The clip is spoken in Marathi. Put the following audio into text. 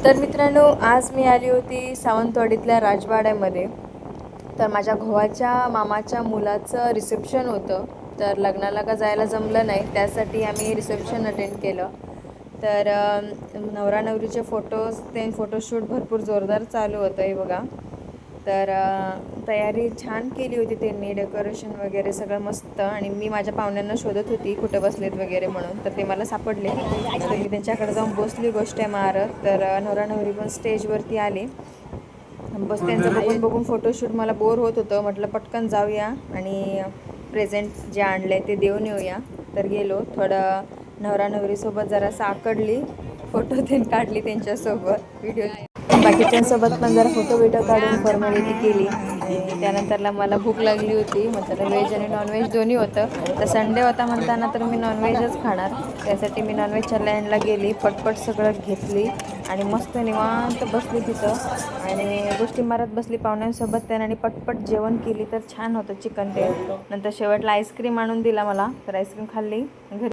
तर मित्रांनो, आज मी आली होती सावंतवाडीतल्या राजवाड्यामध्ये. तर माझ्या भावाच्या मामाच्या मुलाचं रिसेप्शन होतं. तर लग्नाला का जायला जमलं नाही, त्यासाठी आम्ही रिसेप्शन अटेंड केलं. तर नवरा नवरीचे फोटोज ते फोटोशूट भरपूर जोरदार चालू होतं हे बघा. तर तयारी छान केली होती त्यांनी, डेकोरेशन वगैरे सगळं मस्त. आणि मी माझ्या पाहुण्यांना शोधत होती कुठे बसलेत वगैरे म्हणून, तर ते मला सापडले. तर मी त्यांच्याकडे जाऊन बसली गोष्टी मारत. तर नवरा नवरी पण स्टेजवरती आले. बस त्यांचं बघून बघून फोटोशूट मला बोर होत होतं. म्हटलं पटकन जाऊया आणि प्रेझेंट जे आणले ते देऊन येऊया. तर गेलो. थोडं नवरा नवरीसोबत जरा आकडली, फोटो ते काढली त्यांच्यासोबत, व्हिडिओ बाकीच्यांसोबत पण जरा फोटो बिटो काढून फॉर्मॅलिटी केली. आणि त्यानंतरला मला भूक लागली होती. म्हटलं व्हेज आणि नॉनव्हेज दोन्ही होतं. तर संडे होता म्हणताना तर मी नॉनव्हेजच खाणार. त्यासाठी मी नॉनव्हेजच्या लँडला गेली, पटपट सगळं घेतली आणि मस्त निवांत बसली तिथं आणि गोष्टी मारत बसली पाहुण्यांसोबत. त्याने पटपट जेवण केली. तर छान होतं चिकन ते. नंतर शेवटला आईस्क्रीम आणून दिला मला, तर आईस्क्रीम खाल्ली. घरी